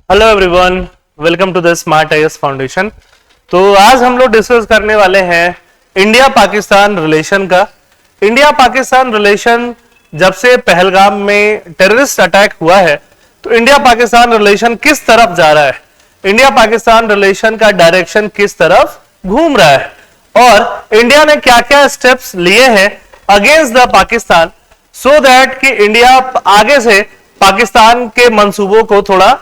Hello everyone, welcome to the smart IAS foundation. तो आज हम लोग डिस्कस करने वाले हैं इंडिया पाकिस्तान रिलेशन का। इंडिया पाकिस्तान रिलेशन जब से पहलगाम में टेररिस्ट अटैक हुआ है तो इंडिया पाकिस्तान रिलेशन किस तरफ जा रहा है, इंडिया पाकिस्तान रिलेशन का डायरेक्शन किस तरफ घूम रहा है और इंडिया ने क्या क्या स्टेप्स लिए हैं against the Pakistan so that कि इंडिया आगे से पाकिस्तान के मंसूबों को थोड़ा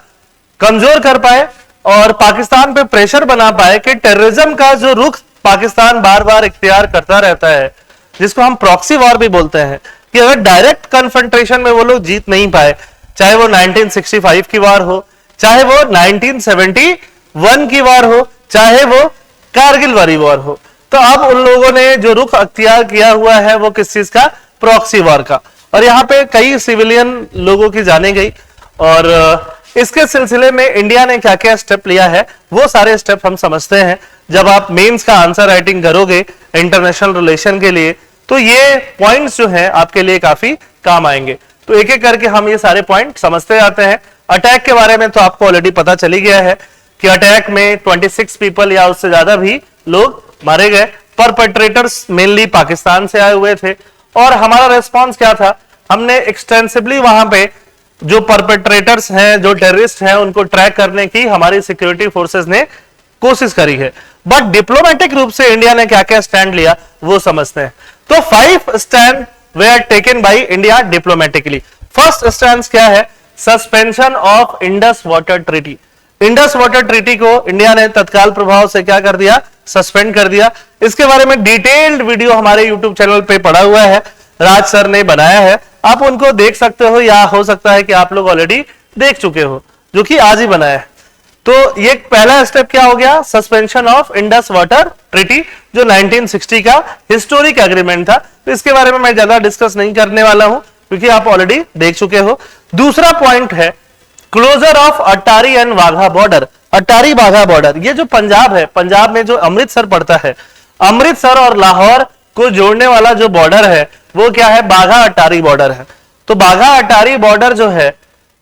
कमजोर कर पाए और पाकिस्तान पे प्रेशर बना पाए कि टेररिज्म का जो रुख पाकिस्तान बार बार इख्तियार करता रहता है, जिसको हम प्रॉक्सी वॉर भी बोलते हैं, कि अगर डायरेक्ट कन्फ्रंटेशन में वो लोग जीत नहीं पाए, चाहे वो 1965 की वार हो, चाहे वो 1971 की वार हो, चाहे वो कारगिल वाली वॉर हो, तो अब उन लोगों ने जो रुख अख्तियार किया हुआ है वो किस चीज का, प्रॉक्सी वॉर का। और यहाँ पे कई सिविलियन लोगों की जाने गई और इसके सिलसिले में इंडिया ने क्या क्या स्टेप लिया है वो सारे स्टेप हम समझते हैं। जब आप मेंस का आंसर राइटिंग करोगे इंटरनेशनल रिलेशन के लिए तो ये पॉइंट्स जो हैं आपके लिए काफी काम आएंगे। तो एक एक करके हम ये सारे पॉइंट समझते जाते हैं। अटैक के बारे में तो आपको ऑलरेडी पता चली गया है कि अटैक में 26 पीपल या उससे ज्यादा भी लोग मारे गए। परपेट्रेटर्स मेनली पाकिस्तान से आए हुए थे और हमारा रेस्पॉन्स क्या था, हमने एक्सटेंसिवली वहां पे जो परपेट्रेटर्स हैं, जो टेररिस्ट हैं, उनको ट्रैक करने की हमारी सिक्योरिटी फोर्सेस ने कोशिश करी है। बट डिप्लोमेटिक रूप से इंडिया ने क्या क्या स्टैंड लिया वो समझते हैं। तो 5 stand where taken by India diplomatically. First stand क्या है, suspension of Indus water treaty. Indus water treaty को इंडिया ने तत्काल प्रभाव से क्या कर दिया, सस्पेंड कर दिया। इसके बारे में डिटेल्ड वीडियो हमारे यूट्यूब चैनल पे पड़ा हुआ है, राज सर ने बनाया है, आप उनको देख सकते हो या हो सकता है कि आप लोग ऑलरेडी देख चुके हो, जो कि आज ही बनाया है। तो ये पहला स्टेप क्या हो गया, suspension of Indus water treaty, जो 1960 का हिस्टोरिक एग्रीमेंट था। तो इसके बारे में मैं ज्यादा डिस्कस नहीं करने वाला हूं क्योंकि आप ऑलरेडी देख चुके हो। दूसरा पॉइंट है closure of Attari and Wagah border. Attari Wagah border, ये जो पंजाब है, पंजाब में जो अमृतसर पड़ता है, अमृतसर और लाहौर को जोड़ने वाला जो बॉर्डर है वो क्या है, बाघा अटारी बॉर्डर है। तो बाघा अटारी बॉर्डर जो है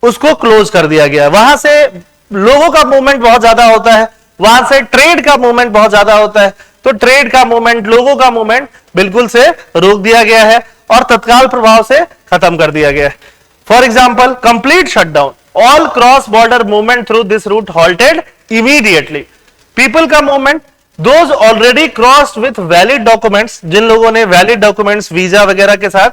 उसको क्लोज कर दिया गया। वहां से लोगों का मूवमेंट बहुत ज्यादा होता है, वहां से ट्रेड का मूवमेंट बहुत ज्यादा होता है, तो ट्रेड का मूवमेंट, लोगों का मूवमेंट बिल्कुल से रोक दिया गया है और तत्काल प्रभाव से खत्म कर दिया गया है। For example, complete shutdown, all cross border movement through this route halted immediately. People का movement, those already crossed with valid documents, जिन लोगों ने वैलिड डॉक्यूमेंट्स वीजा वगैरह के साथ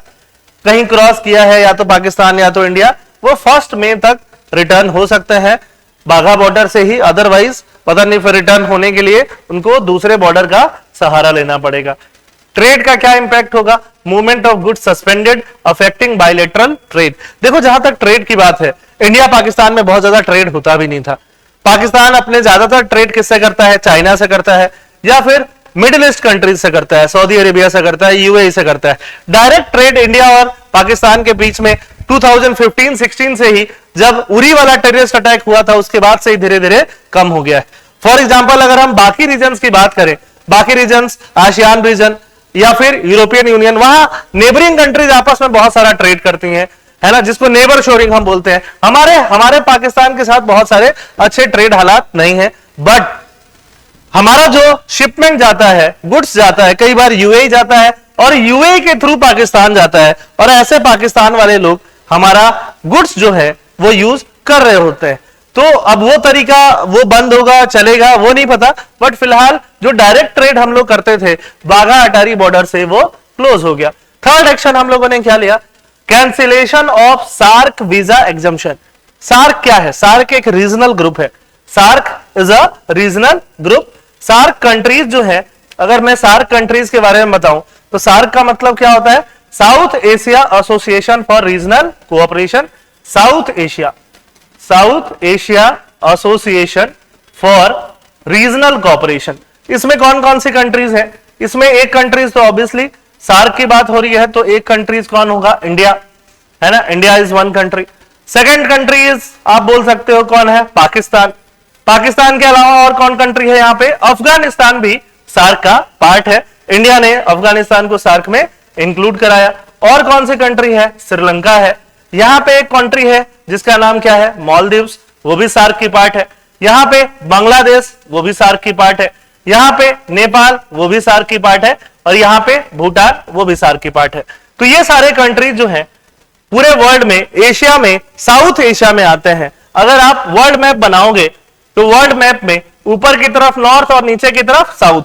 कहीं क्रॉस किया है, या तो पाकिस्तान या तो इंडिया, वो 1 मई तक रिटर्न हो सकते हैं बाघा बॉर्डर से ही। अदरवाइज पता नहीं, फिर रिटर्न होने के लिए उनको दूसरे बॉर्डर का सहारा लेना पड़ेगा। ट्रेड का क्या इंपैक्ट होगा, movement of goods suspended affecting bilateral trade. देखो, जहां तक ट्रेड की बात है, इंडिया पाकिस्तान में बहुत ज्यादा ट्रेड होता भी नहीं था। पाकिस्तान अपने ज्यादातर ट्रेड किससे करता है, चाइना से करता है या फिर मिडिल ईस्ट कंट्रीज से करता है, सऊदी अरेबिया से करता है, यूएई से करता है। डायरेक्ट ट्रेड इंडिया और पाकिस्तान के बीच में 2015-16 से ही, जब उरी वाला टेररिस्ट अटैक हुआ था, उसके बाद से ही धीरे धीरे कम हो गया है। फॉर एग्जाम्पल, अगर हम बाकी रीजन्स की बात करें, बाकी रीजन्स आसियान रीजन या फिर यूरोपियन यूनियन, वहां नेबरिंग कंट्रीज आपस में बहुत सारा ट्रेड करती हैं, है ना, जिसको नेबर शोरिंग हम बोलते हैं। हमारे पाकिस्तान के साथ बहुत सारे अच्छे ट्रेड हालात नहीं है, बट हमारा जो शिपमेंट जाता है, गुड्स जाता है, कई बार यूएई जाता है और यूएई के थ्रू पाकिस्तान जाता है, और ऐसे पाकिस्तान वाले लोग हमारा गुड्स जो है वो यूज कर रहे होते हैं। तो अब वो तरीका वो बंद होगा, चलेगा, वो नहीं पता, बट फिलहाल जो डायरेक्ट ट्रेड हम लोग करते थे बाघा अटारी बॉर्डर से, वो क्लोज हो गया। थर्ड एक्शन हम लोगों ने क्या लिया, cancellation of SAARC visa exemption. SAARC क्या है, सार्क एक रीजनल ग्रुप है, SAARC is a regional group. SAARC countries जो है, अगर मैं सार्क कंट्रीज के बारे में बताऊं तो सार्क का मतलब क्या होता है, south Asia association for regional cooperation. South Asia association for regional cooperation. इसमें कौन कौन सी कंट्रीज है, इसमें एक कंट्रीज तो ऑब्वियसली सार्क की बात हो रही है, तो एक कंट्रीज कौन होगा, इंडिया, है ना, India is one country. Second countries आप बोल सकते हो कौन है, पाकिस्तान। पाकिस्तान के अलावा और कौन कंट्री है यहाँ पे, अफगानिस्तान भी सार्क का पार्ट है। इंडिया ने अफगानिस्तान को सार्क में इंक्लूड कराया। और कौन सी कंट्री है, श्रीलंका है। यहां पे एक कंट्री है जिसका नाम क्या है, मालदीव्स। वो भी सार्क की पार्ट है, यहाँ पे बांग्लादेश वो भी सार्क की पार्ट है, यहाँ पे नेपाल वो भी सार्क की पार्ट है, और यहाँ पे भूटान वो भी सार्क की पार्ट है। तो ये सारे कंट्रीज जो हैं पूरे वर्ल्ड में, एशिया में, साउथ एशिया में आते हैं। अगर आप वर्ल्ड मैप बनाओगे तो वर्ल्ड मैप में ऊपर की तरफ नॉर्थ और नीचे की तरफ साउथ,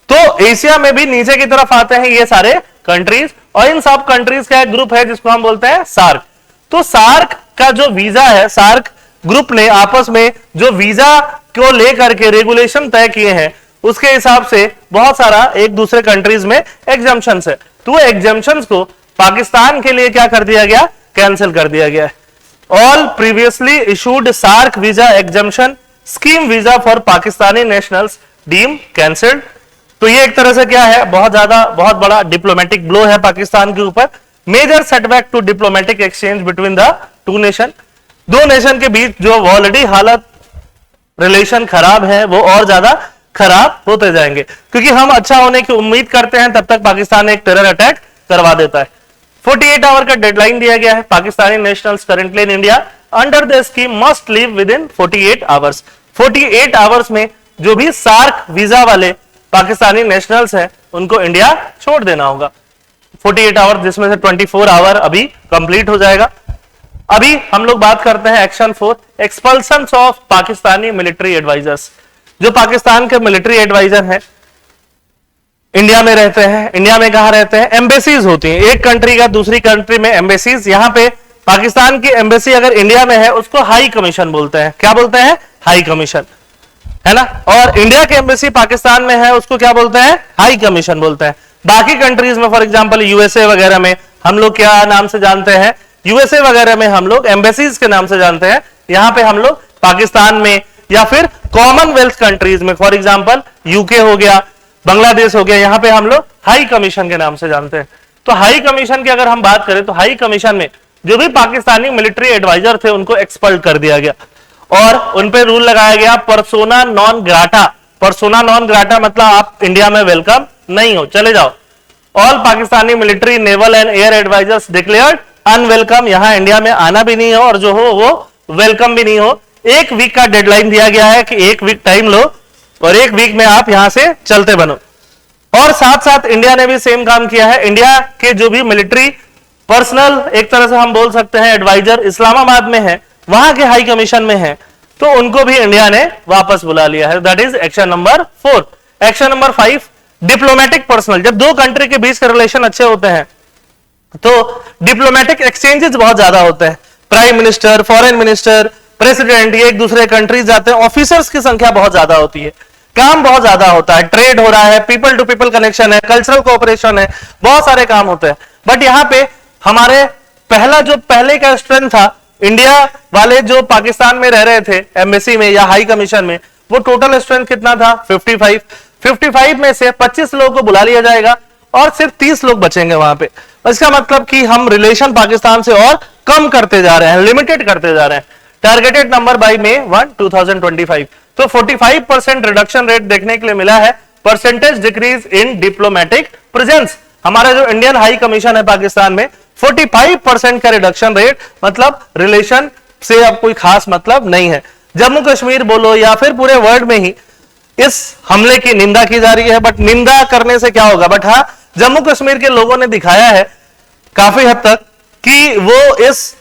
तो एशिया में भी नीचे की तरफ आते हैं ये सारे कंट्रीज, और इन सब कंट्रीज का एक ग्रुप है जिसको हम बोलते हैं सार्क। तो सार्क का जो वीजा है, सार्क ग्रुप ने आपस में जो वीजा को लेकर के रेगुलेशन तय किए हैं, उसके हिसाब से बहुत सारा एक दूसरे कंट्रीज में एग्जम्पशंस है। तो वो एग्जम्पशंस को पाकिस्तान के लिए क्या कर दिया गया, कैंसिल कर दिया गया है। All previously issued SAARC visa exemption scheme visa for Pakistani nationals deemed cancelled. तो ये एक तरह से क्या है, बहुत बड़ा डिप्लोमेटिक ब्लो है पाकिस्तान के ऊपर। Major setback to diplomatic exchange between the two nation, दो नेशन के बीच जो ऑलरेडी हालत रिलेशन खराब है वो और ज्यादा खराब होते जाएंगे, क्योंकि हम अच्छा होने की उम्मीद करते हैं तब तक पाकिस्तान एक टेरर अटैक करवा देता है। 48 आवर का डेडलाइन दिया गया है। Pakistani nationals currently in India under the scheme must leave with in 48 hours. 48 hours में जो भी सार्क वीजा वाले पाकिस्तानी नेशनल्स हैं उनको इंडिया छोड़ देना होगा। 48 आवर जिसमें से 24 आवर अभी कंप्लीट हो जाएगा। अभी हम लोग बात करते हैं action 4, expulsion of Pakistani military advisers. जो पाकिस्तान के मिलिट्री एडवाइजर हैं इंडिया में रहते हैं। इंडिया में कहां रहते हैं, एम्बेसीज होती हैं, एक कंट्री का दूसरी कंट्री में एम्बेसीज। यहां पे पाकिस्तान की एम्बेसी अगर इंडिया में है उसको हाई कमीशन बोलते हैं। क्या बोलते हैं, हाई कमीशन, है ना। और इंडिया की एम्बेसी पाकिस्तान में है उसको क्या बोलते हैं, हाई कमीशन बोलते हैं। बाकी कंट्रीज में फॉर एग्जांपल यूएसए वगैरह में हम लोग क्या नाम से जानते हैं, यूएसए वगैरह में हम लोग एम्बेसीज के नाम से जानते हैं। यहां पे हम लोग पाकिस्तान में या फिर कॉमनवेल्थ कंट्रीज में फॉर एग्जांपल यूके हो गया, बांग्लादेश हो गया, यहां पे हम लोग हाई कमीशन के नाम से जानते हैं। तो हाई कमीशन की अगर हम बात करें तो हाई कमीशन में जो भी पाकिस्तानी मिलिट्री एडवाइजर थे उनको एक्सपल्ड कर दिया गया और उन पे रूल लगाया गया persona non grata. Persona non grata मतलब आप इंडिया में वेलकम नहीं हो, चले जाओ। All Pakistani military, naval and air advisers declared unwelcome, यहां इंडिया में आना भी नहीं हो और जो हो वो वेलकम भी नहीं हो। 1 वीक का डेडलाइन दिया गया है कि 1 वीक टाइम लो और 1 वीक में आप यहां से चलते बनो। और साथ साथ इंडिया ने भी सेम काम किया है। इंडिया के जो भी मिलिट्री पर्सनल एक तरह से हम बोल सकते हैं एडवाइजर इस्लामाबाद में है, वहां के हाई कमीशन में है, तो उनको भी इंडिया ने वापस बुला लिया है। That is action number 4। Action number 5, diplomatic personal. जब दो कंट्री के बीच के रिलेशन अच्छे होते हैं तो डिप्लोमेटिक एक्सचेंजेस बहुत ज्यादा होते हैं। Prime minister, foreign minister, president, ये एक दूसरे कंट्रीज जाते हैं, ऑफिसर्स की संख्या बहुत ज्यादा होती है, काम बहुत ज्यादा होता है, ट्रेड हो रहा है, पीपल टू पीपल कनेक्शन है, कल्चरल कोऑपरेशन है, बहुत सारे काम होते हैं। बट यहां पे हमारे पहले का स्ट्रेंथ था, इंडिया वाले जो पाकिस्तान में रह रहे थे एम्बेसी में या हाई कमीशन में, वो टोटल स्ट्रेंथ कितना था, 55। 55 में से 25 लोगों को बुला लिया जाएगा और सिर्फ 30 लोग बचेंगे वहां पे। इसका मतलब कि हम रिलेशन पाकिस्तान से और कम करते जा रहे हैं, लिमिटेड करते जा रहे हैं। Targeted number by May 1, 2025। तो 45% रिडक्शन रेट देखने के लिए मिला है। Percentage decrease in diplomatic presence, हमारा जो इंडियन हाई कमीशन है पाकिस्तान में 45% का रिडक्शन रेट, मतलब रिलेशन से अब कोई खास मतलब नहीं है। जम्मू कश्मीर बोलो या फिर पूरे वर्ल्ड में ही इस हमले की निंदा की जा रही है, बट निंदा करने से क्या होगा। बट हाँ, जम्मू कश्मीर के लोगों ने दिखाया है काफी हद तक कि वो इस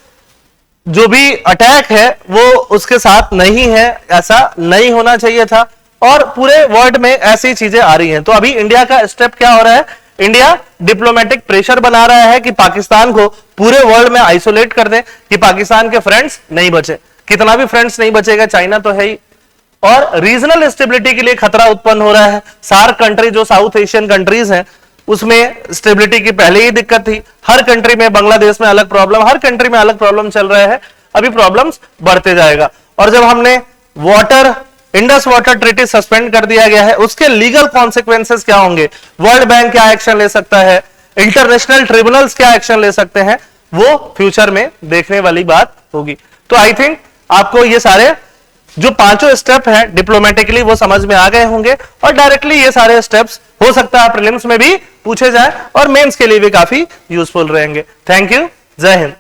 जो भी अटैक है वो उसके साथ नहीं है, ऐसा नहीं होना चाहिए था, और पूरे वर्ल्ड में ऐसी चीजें आ रही हैं। तो अभी इंडिया का स्टेप क्या हो रहा है, इंडिया डिप्लोमेटिक प्रेशर बना रहा है कि पाकिस्तान को पूरे वर्ल्ड में आइसोलेट कर दे, कि पाकिस्तान के फ्रेंड्स नहीं बचे। कितना भी फ्रेंड्स नहीं बचेगा, चाइना तो है ही, और रीजनल स्टेबिलिटी के लिए खतरा उत्पन्न हो रहा है। सार्क कंट्री जो साउथ एशियन कंट्रीज हैं उसमें स्टेबिलिटी की पहले ही दिक्कत थी, हर कंट्री में, बांग्लादेश में अलग प्रॉब्लम, हर कंट्री में अलग प्रॉब्लम चल रहा है, अभी प्रॉब्लम्स बढ़ते जाएगा। और जब हमने इंडस वाटर ट्रीटी सस्पेंड कर दिया गया है, उसके लीगल कॉन्सिक्वेंसेस क्या होंगे, वर्ल्ड बैंक क्या एक्शन ले सकता है, इंटरनेशनल ट्रिब्यूनल्स क्या एक्शन ले सकते हैं, वो फ्यूचर में देखने वाली बात होगी। तो आई थिंक आपको ये सारे जो 5 स्टेप हैं डिप्लोमेटिकली वो समझ में आ गए होंगे, और डायरेक्टली ये सारे स्टेप्स हो सकता है प्रीलिम्स में भी पूछे जाए और मेंस के लिए भी काफी यूजफुल रहेंगे। थैंक यू, जय हिंद।